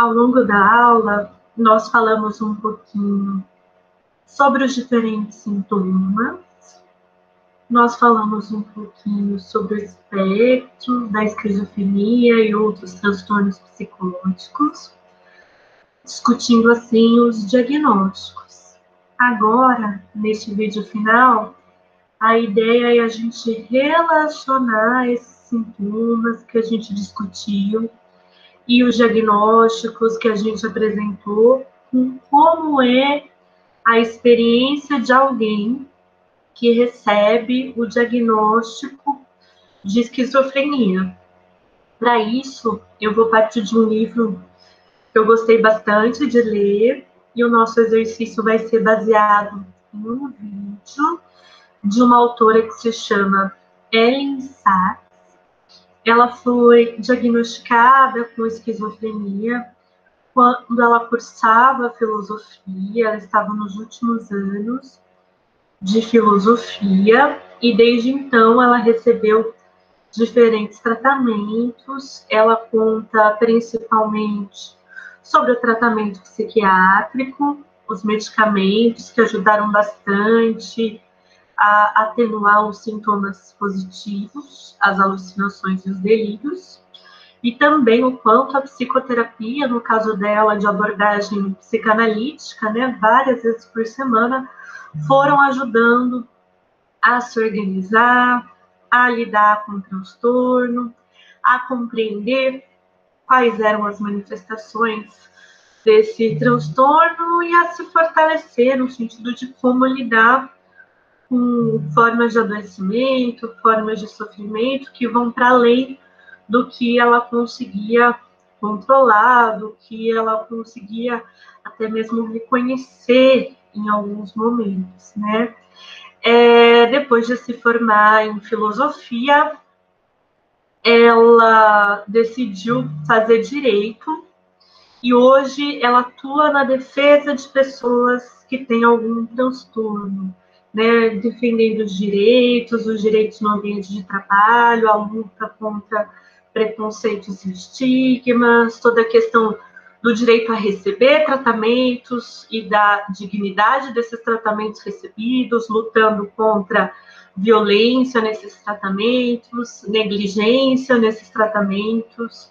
Ao longo da aula, nós falamos um pouquinho sobre os diferentes sintomas, nós falamos um pouquinho sobre o espectro da esquizofrenia e outros transtornos psicóticos, discutindo assim os diagnósticos. Agora, neste vídeo final, a ideia é a gente relacionar esses sintomas que a gente discutiu e os diagnósticos que a gente apresentou com como é a experiência de alguém que recebe o diagnóstico de esquizofrenia. Para isso, eu vou partir de um livro que eu gostei bastante de ler, e o nosso exercício vai ser baseado em um vídeo de uma autora que se chama Ellen Sachs. Ela foi diagnosticada com esquizofrenia quando ela cursava filosofia, ela estava nos últimos anos de filosofia, e desde então ela recebeu diferentes tratamentos. Ela conta principalmente sobre o tratamento psiquiátrico, os medicamentos que ajudaram bastante a atenuar os sintomas positivos, as alucinações e os delírios, e também o quanto a psicoterapia, no caso dela, de abordagem psicanalítica, né, várias vezes por semana, foram ajudando a se organizar, a lidar com o transtorno, a compreender quais eram as manifestações desse transtorno e a se fortalecer no sentido de como lidar com formas de adoecimento, formas de sofrimento que vão para além do que ela conseguia controlar, do que ela conseguia até mesmo reconhecer em alguns momentos, né? Depois de se formar em filosofia, ela decidiu fazer direito e hoje ela atua na defesa de pessoas que têm algum transtorno, né, defendendo os direitos no ambiente de trabalho, a luta contra preconceitos e estigmas, toda a questão do direito a receber tratamentos e da dignidade desses tratamentos recebidos, lutando contra violência nesses tratamentos, negligência nesses tratamentos.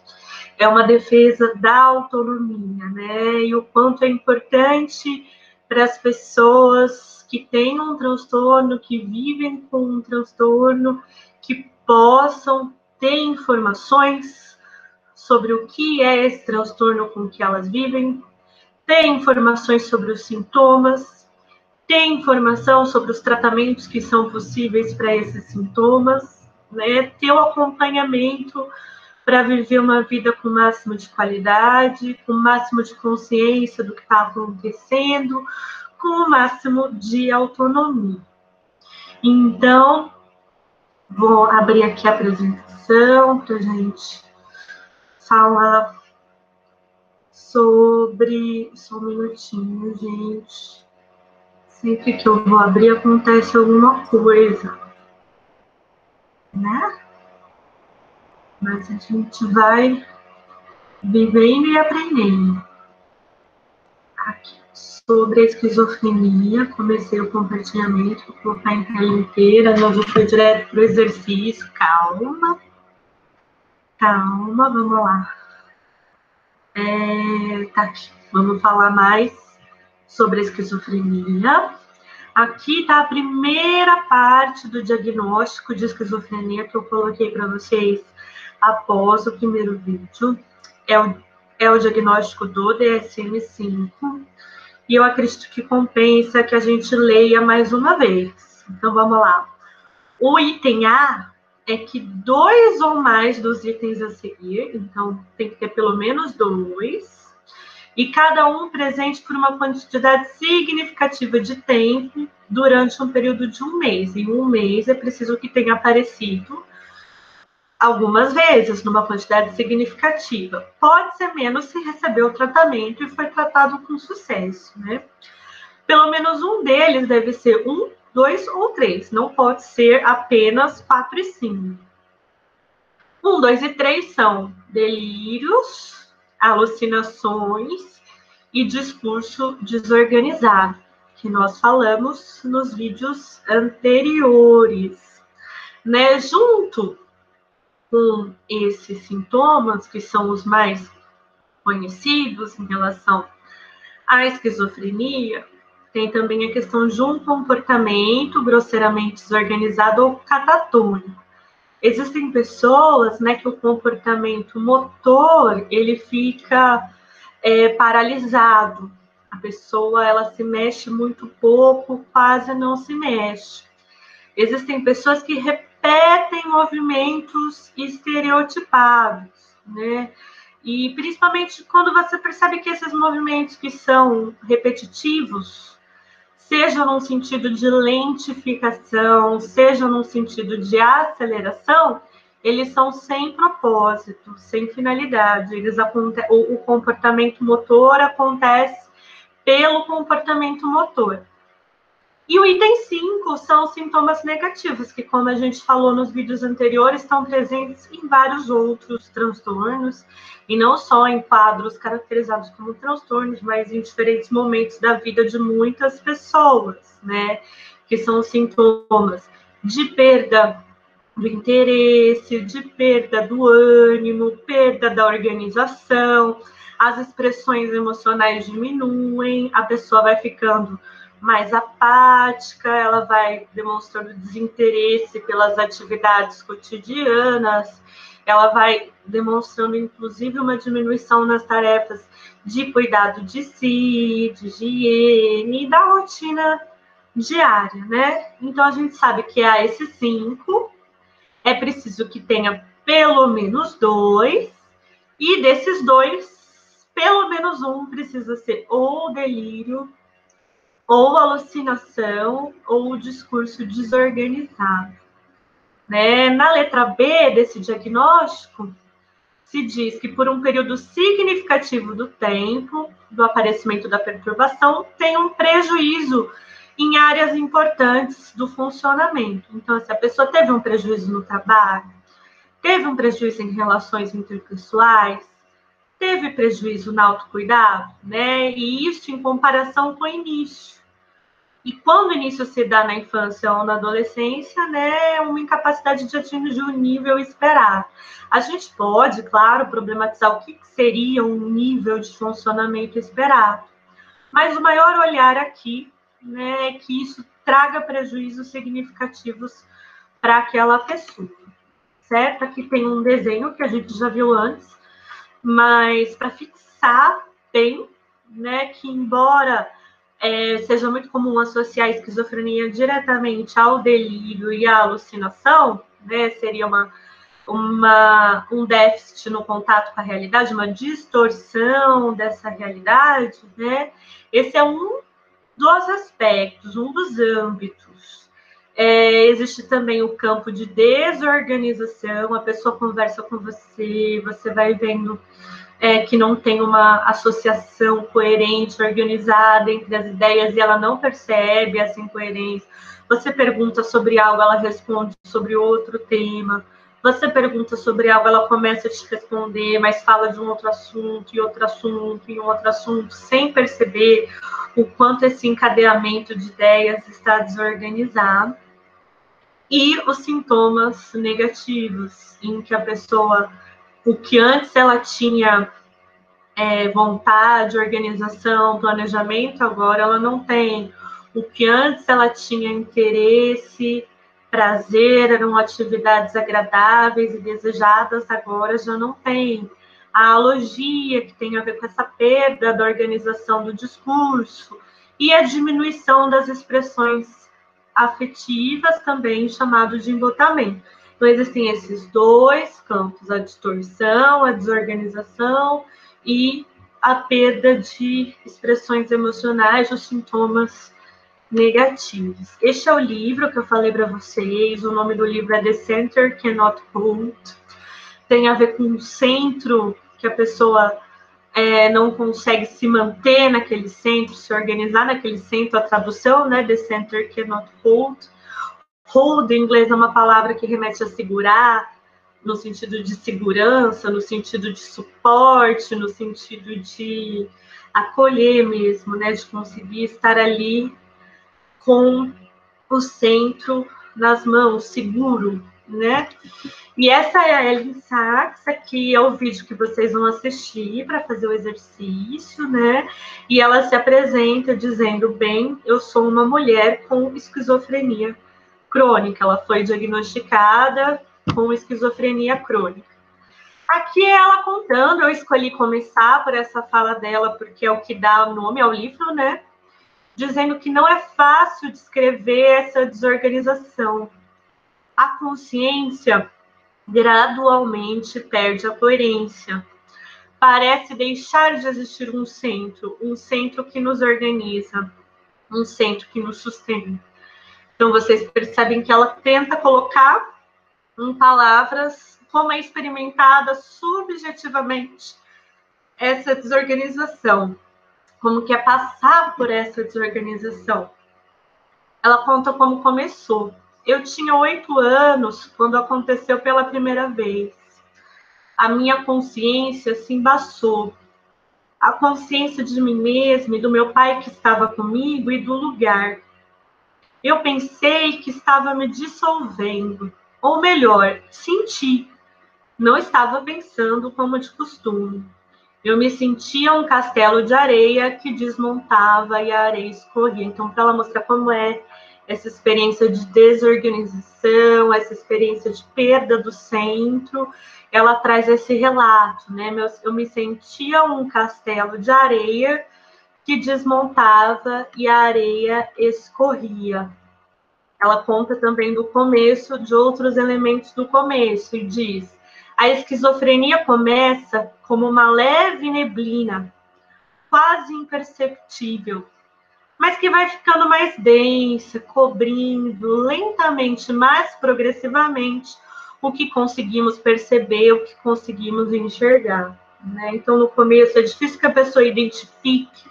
É uma defesa da autonomia, né? E o quanto é importante para as pessoas que têm um transtorno, que vivem com um transtorno, que possam ter informações sobre o que é esse transtorno com que elas vivem, ter informações sobre os sintomas, ter informação sobre os tratamentos que são possíveis para esses sintomas, né? Ter o acompanhamento para viver uma vida com o máximo de qualidade, com o máximo de consciência do que está acontecendo, com o máximo de autonomia. Então, vou abrir aqui a apresentação para a gente falar sobre... Só um minutinho, gente. Sempre que eu vou abrir, acontece alguma coisa, né? Mas a gente vai vivendo e aprendendo. Aqui, sobre a esquizofrenia, comecei o compartilhamento, vou colocar em tela inteira, não vou ir direto para o exercício, calma, vamos lá. Tá aqui, vamos falar mais sobre a esquizofrenia. Aqui está a primeira parte do diagnóstico de esquizofrenia que eu coloquei para vocês após o primeiro vídeo. É o diagnóstico do DSM-5. E eu acredito que compensa que a gente leia mais uma vez. Então, vamos lá. O item A é que 2 ou mais dos itens a seguir, então tem que ter pelo menos 2, e cada um presente por uma quantidade significativa de tempo durante um período de 1 mês. Em 1 mês é preciso que tenha aparecido algumas vezes, numa quantidade significativa. Pode ser menos se recebeu o tratamento e foi tratado com sucesso, né? Pelo menos um deles deve ser 1, 2 ou 3. Não pode ser apenas 4 e 5. 1, 2 e 3 são delírios, alucinações e discurso desorganizado, que nós falamos nos vídeos anteriores, né? Junto com esses sintomas, que são os mais conhecidos em relação à esquizofrenia, tem também a questão de um comportamento grosseiramente desorganizado ou catatônico. Existem pessoas, né, que o comportamento motor, ele fica paralisado. A pessoa, ela se mexe muito pouco, quase não se mexe. Existem pessoas que repetem movimentos estereotipados, né? E principalmente quando você percebe que esses movimentos que são repetitivos, seja num sentido de lentificação, seja num sentido de aceleração, eles são sem propósito, sem finalidade. O comportamento motor acontece pelo comportamento motor. E o item 5 são os sintomas negativos, que, como a gente falou nos vídeos anteriores, estão presentes em vários outros transtornos, e não só em quadros caracterizados como transtornos, mas em diferentes momentos da vida de muitas pessoas, né? Que são os sintomas de perda do interesse, de perda do ânimo, perda da organização, as expressões emocionais diminuem, a pessoa vai ficando mais apática, ela vai demonstrando desinteresse pelas atividades cotidianas, ela vai demonstrando, inclusive, uma diminuição nas tarefas de cuidado de si, de higiene e da rotina diária, né? Então, a gente sabe que há esses 5, é preciso que tenha pelo menos 2, e desses 2, pelo menos um precisa ser ou delírio, ou alucinação, ou discurso desorganizado, né? Na letra B desse diagnóstico, se diz que por um período significativo do tempo do aparecimento da perturbação, tem um prejuízo em áreas importantes do funcionamento. Então, se a pessoa teve um prejuízo no trabalho, teve um prejuízo em relações interpessoais, teve prejuízo no autocuidado, né? E isso em comparação com o início. E quando o início se dá na infância ou na adolescência, né, é uma incapacidade de atingir o nível esperado. A gente pode, claro, problematizar o que seria um nível de funcionamento esperado, mas o maior olhar aqui, né, é que isso traga prejuízos significativos para aquela pessoa, certo? Aqui tem um desenho que a gente já viu antes, mas para fixar bem, né, que embora seja muito comum associar a esquizofrenia diretamente ao delírio e à alucinação, né, seria um déficit no contato com a realidade, uma distorção dessa realidade, né? Esse é um dos aspectos, um dos âmbitos. Existe também o campo de desorganização, a pessoa conversa com você, você vai vendo que não tem uma associação coerente, organizada entre as ideias e ela não percebe essa incoerência. Você pergunta sobre algo, ela responde sobre outro tema. Você pergunta sobre algo, ela começa a te responder, mas fala de um outro assunto, e outro assunto, e um outro assunto, sem perceber o quanto esse encadeamento de ideias está desorganizado. E os sintomas negativos, em que a pessoa, o que antes ela tinha vontade, organização, planejamento, agora ela não tem. O que antes ela tinha interesse, prazer, eram atividades agradáveis e desejadas, agora já não tem. A alogia, que tem a ver com essa perda da organização do discurso, e a diminuição das expressões afetivas, também chamado de embotamento. Então, existem esses 2 campos, a distorção, a desorganização e a perda de expressões emocionais, os sintomas negativos. Este é o livro que eu falei para vocês, o nome do livro é The Center Cannot Hold, tem a ver com o centro, que a pessoa não consegue se manter naquele centro, se organizar naquele centro, a tradução, né, The Center Cannot Hold. Hold, em inglês, é uma palavra que remete a segurar, no sentido de segurança, no sentido de suporte, no sentido de acolher mesmo, né? De conseguir estar ali com o centro nas mãos, seguro, né? E essa é a Ellen Sachs, aqui é o vídeo que vocês vão assistir para fazer o exercício, né? E ela se apresenta dizendo, bem, eu sou uma mulher com esquizofrenia crônica. Ela foi diagnosticada com esquizofrenia crônica. Aqui é ela contando, eu escolhi começar por essa fala dela, porque é o que dá o nome ao livro, né? Dizendo que não é fácil descrever essa desorganização. A consciência gradualmente perde a coerência. Parece deixar de existir um centro que nos organiza, um centro que nos sustenta. Então, vocês percebem que ela tenta colocar em palavras como é experimentada subjetivamente essa desorganização, como que é passar por essa desorganização. Ela conta como começou. Eu tinha 8 anos quando aconteceu pela primeira vez. A minha consciência se embaçou. A consciência de mim mesma e do meu pai que estava comigo e do lugar. Eu pensei que estava me dissolvendo. Ou melhor, senti. Não estava pensando como de costume. Eu me sentia um castelo de areia que desmontava e a areia escorria. Então, para ela mostrar como é essa experiência de desorganização, essa experiência de perda do centro, ela traz esse relato, né? Eu me sentia um castelo de areia que desmontava e a areia escorria. Ela conta também do começo, de outros elementos do começo, e diz: a esquizofrenia começa como uma leve neblina, quase imperceptível, mas que vai ficando mais densa, cobrindo lentamente, mais progressivamente, o que conseguimos perceber, o que conseguimos enxergar, né? Então, no começo, é difícil que a pessoa identifique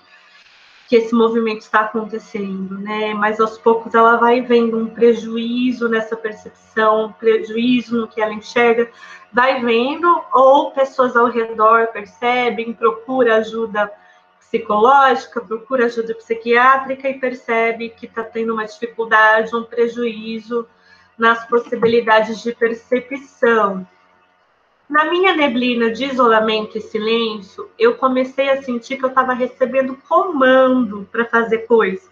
que esse movimento está acontecendo, né? Mas aos poucos ela vai vendo um prejuízo nessa percepção, um prejuízo no que ela enxerga, vai vendo, ou pessoas ao redor percebem, procura ajuda psicológica, procura ajuda psiquiátrica e percebe que está tendo uma dificuldade, um prejuízo nas possibilidades de percepção. Na minha neblina de isolamento e silêncio, eu comecei a sentir que eu estava recebendo comando para fazer coisas,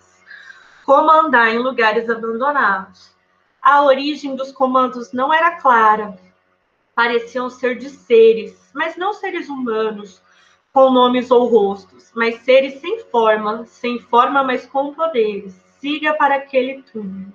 como andar em lugares abandonados. A origem dos comandos não era clara, pareciam ser de seres, mas não seres humanos, com nomes ou rostos, mas seres sem forma, mas com poderes. Siga para aquele túmulo.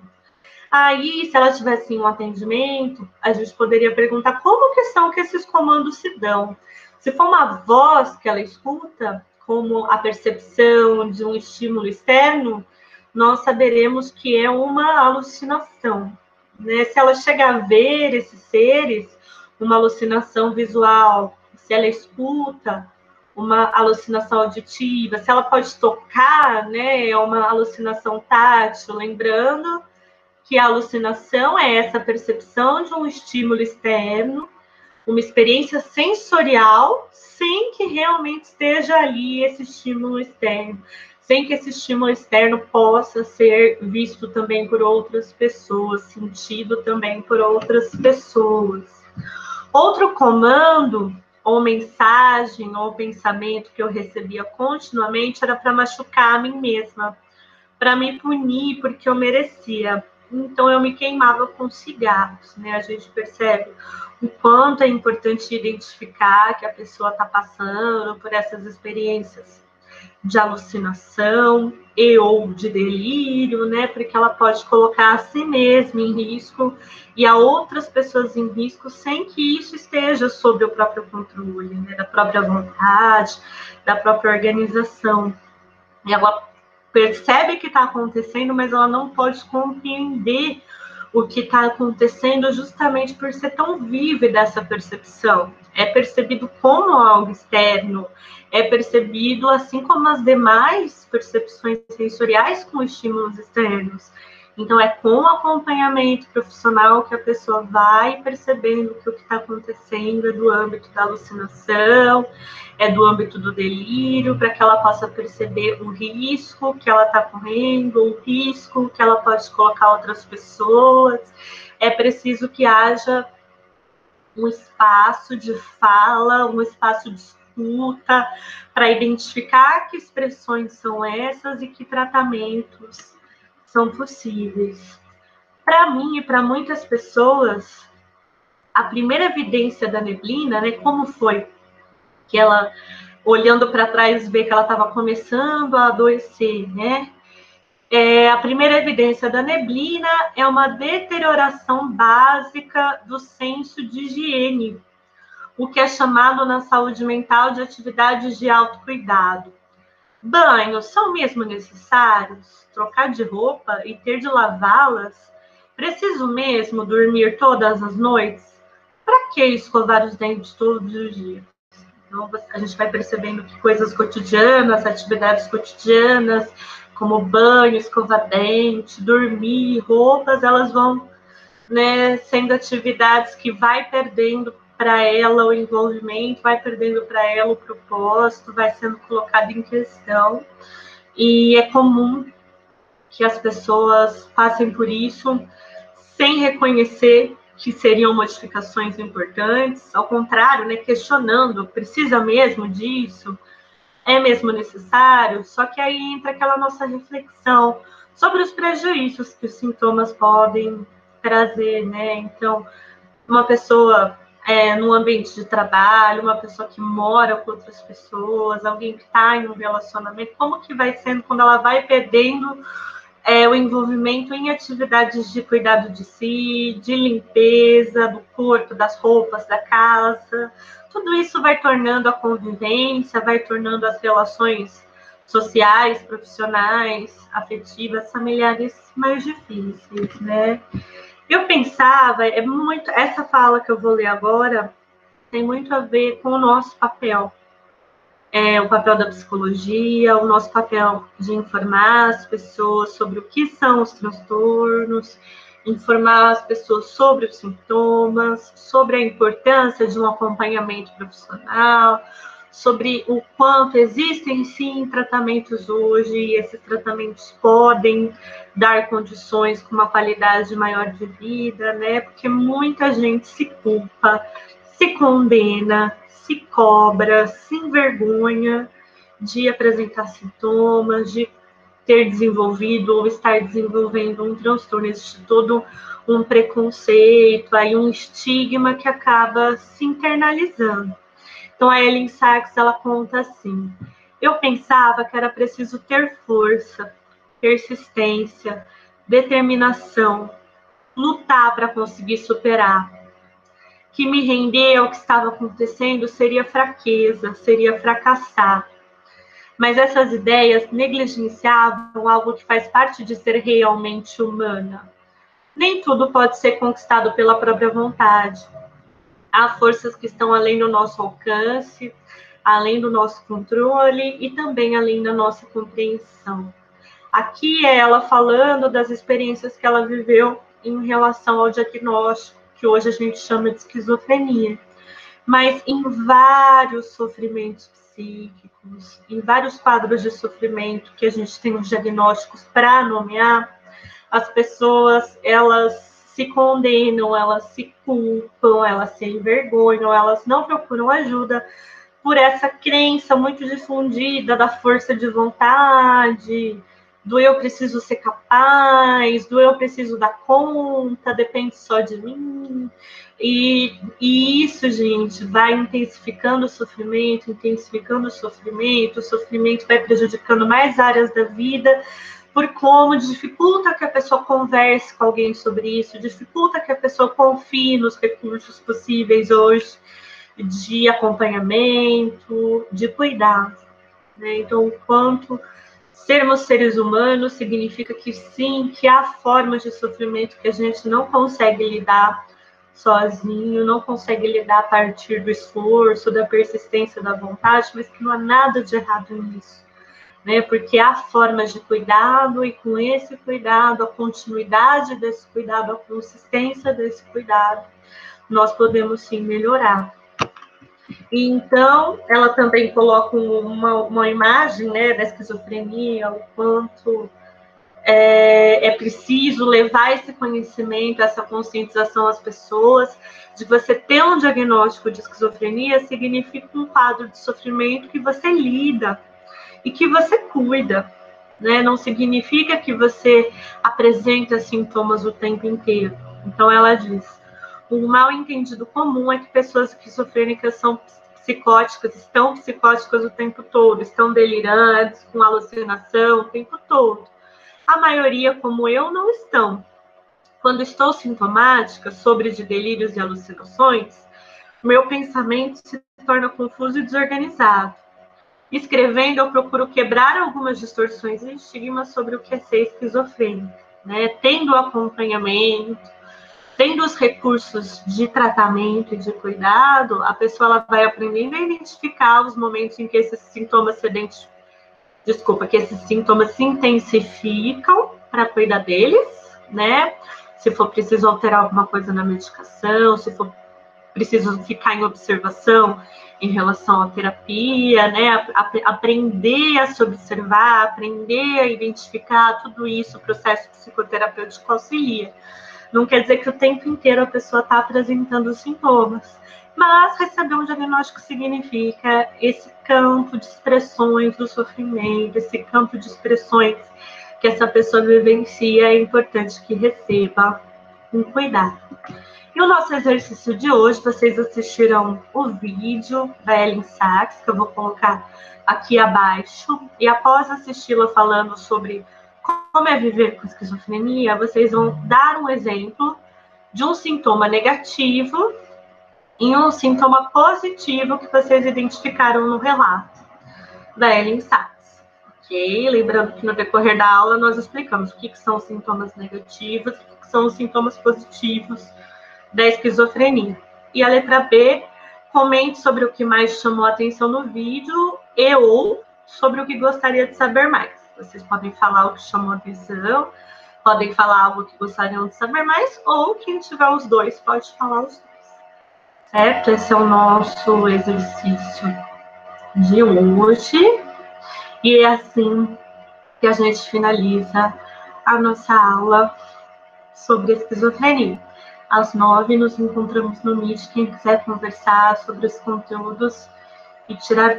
Aí, se ela tivesse um atendimento, a gente poderia perguntar como que são que esses comandos se dão. Se for uma voz que ela escuta, como a percepção de um estímulo externo, nós saberemos que é uma alucinação, né? Se ela chega a ver esses seres, uma alucinação visual. Se ela escuta, uma alucinação auditiva. Se ela pode tocar, né? É uma alucinação tátil, lembrando que a alucinação é essa percepção de um estímulo externo, uma experiência sensorial, sem que realmente esteja ali esse estímulo externo, sem que esse estímulo externo possa ser visto também por outras pessoas, sentido também por outras pessoas. Outro comando, ou mensagem, ou pensamento que eu recebia continuamente era para machucar a mim mesma, para me punir porque eu merecia. Então, eu me queimava com cigarros, né? A gente percebe o quanto é importante identificar que a pessoa está passando por essas experiências de alucinação e ou de delírio, né? Porque ela pode colocar a si mesma em risco e a outras pessoas em risco sem que isso esteja sob o próprio controle, né? Da própria vontade, da própria organização. E ela percebe que está acontecendo, mas ela não pode compreender o que está acontecendo justamente por ser tão vívida essa percepção. É percebido como algo externo, é percebido assim como as demais percepções sensoriais com estímulos externos. Então, é com o acompanhamento profissional que a pessoa vai percebendo que o que está acontecendo é do âmbito da alucinação, é do âmbito do delírio, para que ela possa perceber o risco que ela está correndo, o risco que ela pode colocar outras pessoas. É preciso que haja um espaço de fala, um espaço de escuta, para identificar que expressões são essas e que tratamentos são possíveis. Para mim e para muitas pessoas, a primeira evidência da neblina, né, como foi que ela, olhando para trás, vê que ela estava começando a adoecer, né? A primeira evidência da neblina é uma deterioração básica do senso de higiene, o que é chamado na saúde mental de atividades de autocuidado. Banhos são mesmo necessários? Trocar de roupa e ter de lavá-las? Preciso mesmo dormir todas as noites? Para que escovar os dentes todos os dias? Então, a gente vai percebendo que coisas cotidianas, atividades cotidianas, como banho, escovar dente, dormir, roupas, elas vão, né, sendo atividades que vai perdendo para ela o envolvimento, vai perdendo para ela o propósito, vai sendo colocado em questão. E é comum que as pessoas passem por isso sem reconhecer que seriam modificações importantes, ao contrário, né, questionando, precisa mesmo disso? É mesmo necessário? Só que aí entra aquela nossa reflexão sobre os prejuízos que os sintomas podem trazer, né? Então, uma pessoa no ambiente de trabalho, uma pessoa que mora com outras pessoas, alguém que está em um relacionamento, como que vai sendo quando ela vai perdendo o envolvimento em atividades de cuidado de si, de limpeza do corpo, das roupas, da casa. Tudo isso vai tornando a convivência, vai tornando as relações sociais, profissionais, afetivas, familiares mais difíceis, né? Eu pensava, essa fala que eu vou ler agora tem muito a ver com o nosso papel, o papel da psicologia, o nosso papel de informar as pessoas sobre o que são os transtornos, informar as pessoas sobre os sintomas, sobre a importância de um acompanhamento profissional, sobre o quanto existem, sim, tratamentos hoje, e esses tratamentos podem dar condições com uma qualidade maior de vida, né? Porque muita gente se culpa, se condena, se cobra, se envergonha de apresentar sintomas, de ter desenvolvido ou estar desenvolvendo um transtorno. Existe todo um preconceito, aí um estigma que acaba se internalizando. Então, a Ellen Sachs, ela conta assim: eu pensava que era preciso ter força, persistência, determinação, lutar para conseguir superar. Que me render ao que estava acontecendo seria fraqueza, seria fracassar. Mas essas ideias negligenciavam algo que faz parte de ser realmente humana. Nem tudo pode ser conquistado pela própria vontade. Há forças que estão além do nosso alcance, além do nosso controle e também além da nossa compreensão. Aqui é ela falando das experiências que ela viveu em relação ao diagnóstico, que hoje a gente chama de esquizofrenia. Mas em vários sofrimentos psíquicos, em vários quadros de sofrimento que a gente tem os diagnósticos para nomear, as pessoas, elas se condenam, elas se culpam, elas se envergonham, elas não procuram ajuda por essa crença muito difundida da força de vontade, do eu preciso ser capaz, do eu preciso dar conta, depende só de mim. E isso, gente, vai intensificando o sofrimento vai prejudicando mais áreas da vida, por como dificulta que a pessoa converse com alguém sobre isso, dificulta que a pessoa confie nos recursos possíveis hoje de acompanhamento, de cuidado, né? Então, o quanto sermos seres humanos significa que sim, que há formas de sofrimento que a gente não consegue lidar sozinho, não consegue lidar a partir do esforço, da persistência, da vontade, mas que não há nada de errado nisso. né? Porque há formas de cuidado, e com esse cuidado, a continuidade desse cuidado, a consistência desse cuidado, nós podemos sim melhorar. E então, ela também coloca uma imagem, né, da esquizofrenia, o quanto é preciso levar esse conhecimento, essa conscientização às pessoas, de você ter um diagnóstico de esquizofrenia significa um quadro de sofrimento que você lida e que você cuida, né? Não significa que você apresenta sintomas o tempo inteiro. Então, ela diz, o mal entendido comum é que pessoas esquizofrênicas são psicóticas, estão psicóticas o tempo todo, estão delirantes, com alucinação o tempo todo. A maioria, como eu, não estão. Quando estou sintomática, sobre de delírios e alucinações, meu pensamento se torna confuso e desorganizado. Escrevendo, eu procuro quebrar algumas distorções e estigmas sobre o que é ser esquizofrênica, né? Tendo acompanhamento, tendo os recursos de tratamento e de cuidado, a pessoa ela vai aprendendo a identificar os momentos em que esses sintomas que esses sintomas se intensificam para cuidar deles, né? Se for preciso alterar alguma coisa na medicação, se for preciso ficar em observação em relação à terapia, né? Aprender a se observar, aprender a identificar tudo isso, o processo psicoterapêutico auxilia. Não quer dizer que o tempo inteiro a pessoa está apresentando sintomas, mas receber um diagnóstico significa esse campo de expressões do sofrimento, esse campo de expressões que essa pessoa vivencia, é importante que receba um cuidado. E o nosso exercício de hoje, vocês assistiram o vídeo da Ellen Sachs, que eu vou colocar aqui abaixo, e após assisti-la falando sobre como é viver com esquizofrenia, vocês vão dar um exemplo de um sintoma negativo e um sintoma positivo que vocês identificaram no relato da Ellen Sachs. Ok? Lembrando que no decorrer da aula nós explicamos o que são os sintomas negativos, o que são os sintomas positivos da esquizofrenia. E a letra B, comente sobre o que mais chamou a atenção no vídeo e ou sobre o que gostaria de saber mais. Vocês podem falar o que chamou a atenção, podem falar algo que gostariam de saber mais, ou quem tiver os dois pode falar os dois. Certo? Esse é o nosso exercício de hoje. E é assim que a gente finaliza a nossa aula sobre esquizofrenia. Às 9 nos encontramos no Meet. Quem quiser conversar sobre os conteúdos e tirar